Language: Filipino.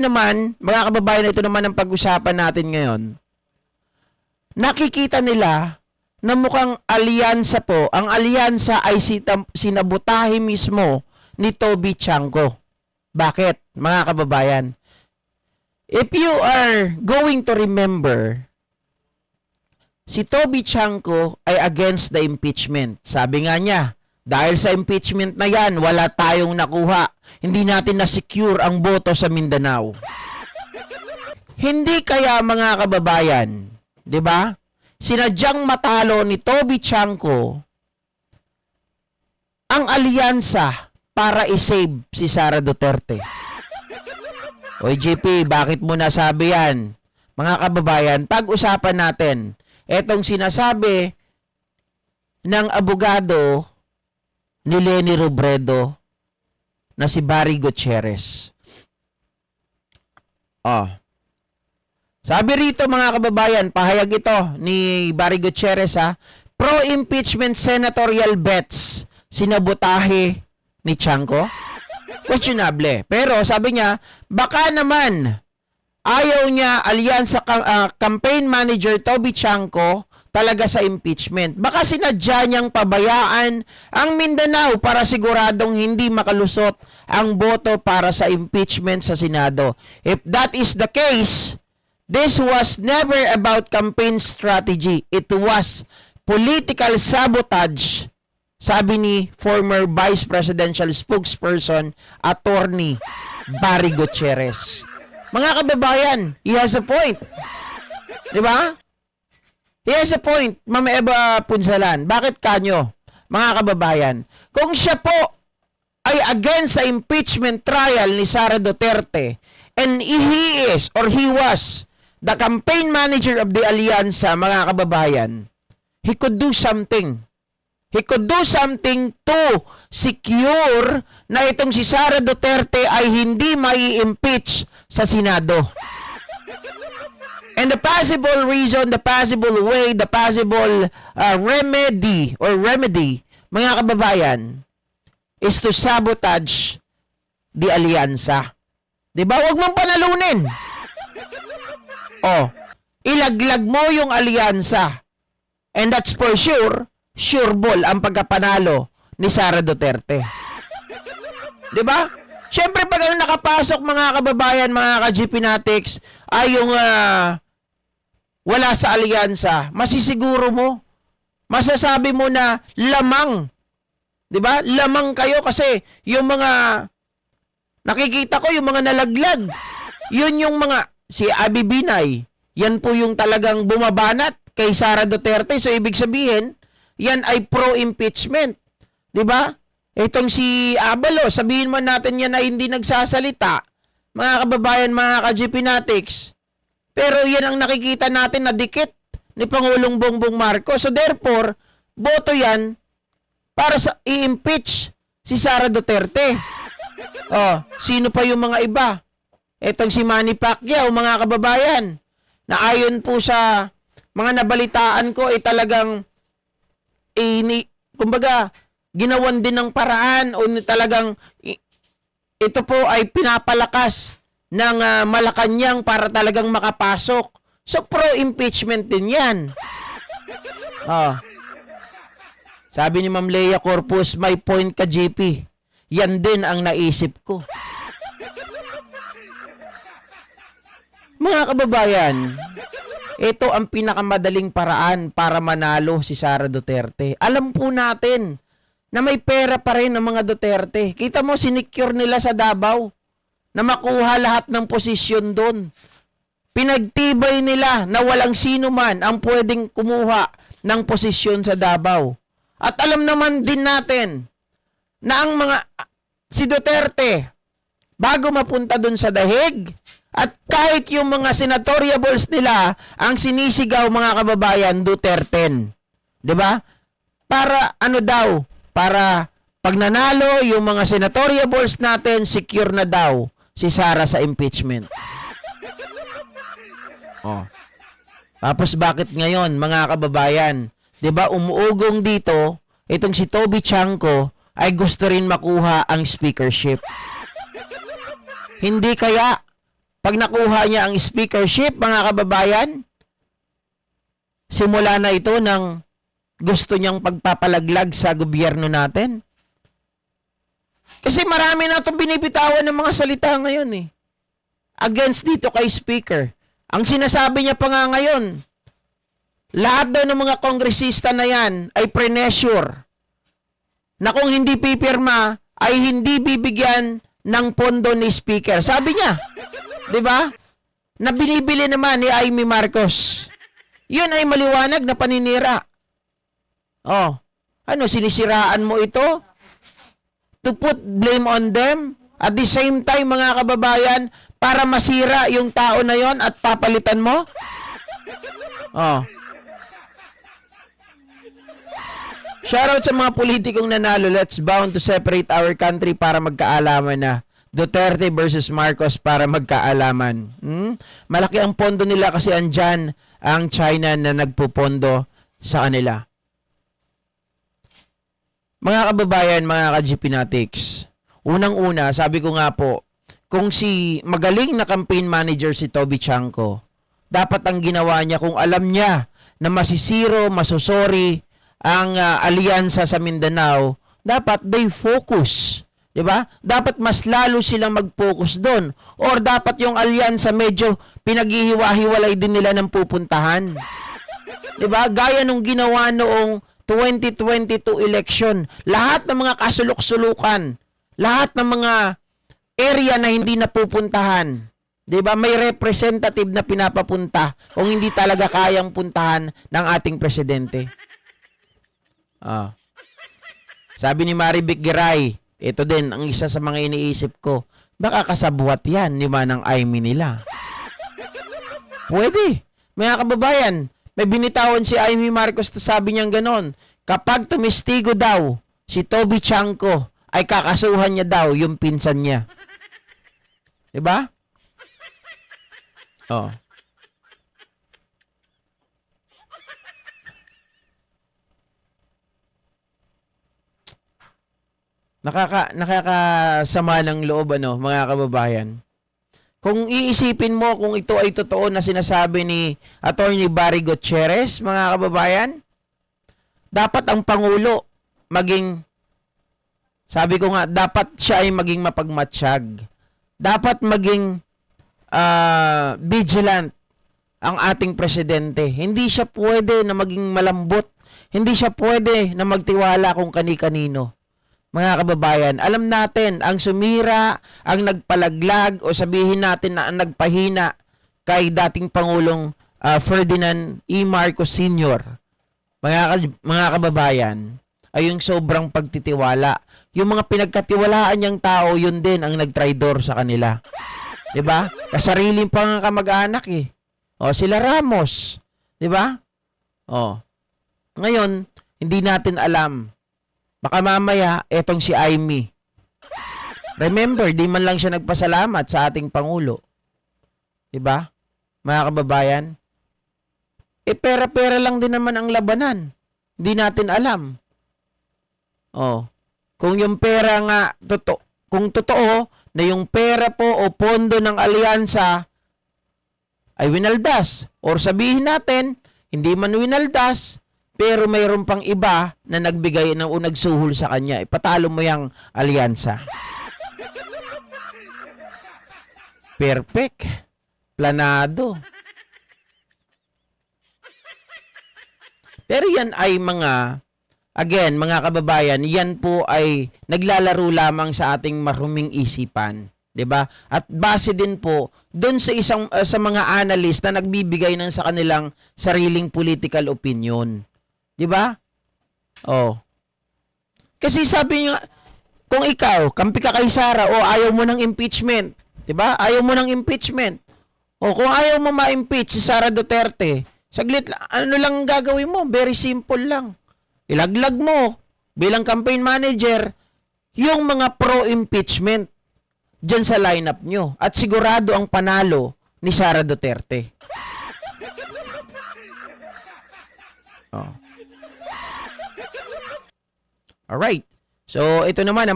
naman, mga kababayan, ito naman ang pag-usapan natin ngayon. Nakikita nila na mukhang alyansa po, ang alyansa ay sinabotahe mismo ni Toby Chanco. Bakit, mga kababayan? If you are going to remember, si Toby Chanco ay against the impeachment. Sabi nga niya, dahil sa impeachment na yan, wala tayong nakuha. Hindi natin na-secure ang boto sa Mindanao. Hindi kaya, mga kababayan, di ba? Sinadyang matalo ni Toby Chanco ang alyansa para i-save si Sara Duterte. Oy, JP, bakit mo nasabi yan? Mga kababayan, pag-usapan natin etong sinasabi ng abogado ni Leni Robredo na si Barry Gutierrez. Sabi rito, mga kababayan, pahayag ito ni Barry Gutierrez, pro-impeachment senatorial bets sinabotahe ni Chanco. Questionable. Pero sabi niya, baka naman ayaw niya alyansa campaign manager Toby Chanco talaga sa impeachment. Baka sinadya niyang pabayaan ang Mindanao para siguradong hindi makalusot ang boto para sa impeachment sa Senado. If that is the case, this was never about campaign strategy. It was political sabotage, sabi ni former Vice Presidential Spokesperson, Attorney Barry Gutierrez. Mga kababayan, he has a point. Di ba? He has a point, Ma'am Eva Punsalan. Bakit kanyo, mga kababayan? Kung siya po ay against sa impeachment trial ni Sara Duterte and he is or he was the campaign manager of the Alyansa, mga kababayan, he could do something. He could do something to secure na itong si Sara Duterte ay hindi mai-impeach sa Senado. And the possible reason, the possible way, the possible remedy, mga kababayan, is to sabotage the Alyansa. Diba? Huwag mong panalunin. Ilaglag mo yung Alyansa. And that's for sure, sure ball ang pagkapanalo ni Sara Duterte. Diba? Siyempre, pag ang nakapasok, mga kababayan, mga ka-GP Natics, ay yung wala sa alyansa, masisiguro mo, masasabi mo na lamang. Diba? Lamang kayo kasi yung mga nakikita ko, yung mga nalaglag, yun yung mga, si Abby Binay, yan po yung talagang bumabanat kay Sara Duterte. So, ibig sabihin, yan ay pro-impeachment. Diba? Itong si Abalo, sabihin mo natin yan na hindi nagsasalita, mga kababayan, mga ka-GP Natics. Pero yan ang nakikita natin na dikit ni Pangulong Bongbong Marcos. So therefore, boto yan para sa i-impeach si Sara Duterte. Sino pa yung mga iba? Itong si Manny Pacquiao, mga kababayan, na ayon po sa mga nabalitaan ko, talagang kumbaga, ginawan din ng paraan o talagang ito po ay pinapalakas ng Malacanang para talagang makapasok. So, pro-impeachment din yan. Sabi ni Ma'am Lea Corpus, may point ka, JP. Yan din ang naisip ko. Mga kababayan, ito ang pinakamadaling paraan para manalo si Sara Duterte. Alam po natin na may pera pa rin ang mga Duterte. Kita mo, sinicure nila sa Davao na makuha lahat ng posisyon doon. Pinagtibay nila na walang sino man ang pwedeng kumuha ng posisyon sa Davao. At alam naman din natin na ang si Duterte, bago mapunta doon sa dahig, at kahit yung mga senatoriables nila, ang sinisigaw, mga kababayan, Duterte. Diba? Para para pag nanalo yung mga senatoriables natin, secure na daw si Sara sa impeachment. Tapos bakit ngayon, mga kababayan, 'di ba, umuugong dito itong si Toby Chanco ay gusto rin makuha ang speakership. Hindi kaya Pag nakuha niya ang speakership, mga kababayan, simula na ito ng gusto niyang pagpapalaglag sa gobyerno natin. Kasi marami na itong binibitawan ng mga salita ngayon eh. Against dito kay speaker. Ang sinasabi niya pa nga ngayon, lahat daw ng mga kongresista na yan ay pre-measure na kung hindi pipirma ay hindi bibigyan ng pondo ni speaker. Sabi niya, di ba? Na binibili naman ni Amy Marcos. Yun ay maliwanag na paninira. Oh, ano, sinisiraan mo ito? To put blame on them? At the same time, mga kababayan, para masira yung tao na yon at papalitan mo? Oh. Shoutout sa mga politikong nanalo. Let's bound to separate our country para magkaalaman na. Duterte versus Marcos para magkaalaman. Malaki ang pondo nila kasi andyan ang China na nagpupondo sa kanila. Mga kababayan, mga ka-GP Natics, unang-una, sabi ko nga po, kung si magaling na campaign manager si Toby Chanco, dapat ang ginawa niya kung alam niya na masisiro, masusori ang alyansa sa Mindanao, dapat they focus. Diba? Dapat mas lalo silang mag-focus doon. Or dapat yung alyansa medyo pinaghihiwa-hiwalay din nila ng pupuntahan. Diba? Gaya nung ginawa noong 2022 election. Lahat ng mga kasulok-sulukan, lahat ng mga area na hindi napupuntahan, 'di ba? May representative na pinapapunta kung hindi talaga kayang puntahan ng ating presidente. Sabi ni Marivic Giray, ito din ang isa sa mga iniisip ko. Baka kasabwat 'yan ni Manang Amy nila. Pwede. Mga kababayan, may binitawan si Amy Marcos na sabi niyang ganon. Kapag tumistigo daw si Toby Chanco, ay kakasuhan niya daw yung pinsan niya. Diba? Oh. Nakakasama ng loob, ano, mga kababayan. Kung iisipin mo kung ito ay totoo na sinasabi ni Attorney Barry Gutierrez, mga kababayan, dapat ang Pangulo maging, sabi ko nga, dapat siya ay maging mapagmatsyag. Dapat maging vigilant ang ating presidente. Hindi siya pwede na maging malambot. Hindi siya pwede na magtiwala kung kani-kanino. Mga kababayan, alam natin, ang sumira, ang nagpalaglag, o sabihin natin na ang nagpahina kay dating Pangulong Ferdinand E. Marcos Sr., mga kababayan, ay yung sobrang pagtitiwala. Yung mga pinagkatiwalaan niyang tao, yun din ang nagtraidor sa kanila. Diba? Kasariling pang kamag-anak eh. O, sila Ramos. Diba? O. Ngayon, hindi natin alam. Baka mamaya, etong si Amy. Remember, di man lang siya nagpasalamat sa ating Pangulo. Diba? Mga kababayan? Pera-pera lang din naman ang labanan. Hindi natin alam. Oh. Kung yung pera nga, kung totoo na yung pera po o pondo ng alyansa ay winaldas. Or sabihin natin, hindi man winaldas, pero mayroon pang iba na nagbigay o nagsuhol sa kanya. Ipatalo mo yung alyansa. Perfect. Planado. Pero yan ay again, mga kababayan, yan po ay naglalaro lamang sa ating maruming isipan. 'Di ba? At base din po doon sa sa mga analyst na nagbibigay ng sa kanilang sariling political opinion. 'Di ba? Oh. Kasi sabi niya, kung ikaw, kampi ka kay Sara o ayaw mo ng impeachment, 'di ba? Ayaw mo ng impeachment. O kung ayaw mo ma-impeach si Sara Duterte, saglit lang, ano lang gagawin mo? Very simple lang. Ilaglag mo bilang campaign manager yung mga pro-impeachment dyan sa lineup nyo. At sigurado ang panalo ni Sara Duterte. Oh. Alright. So, ito naman ang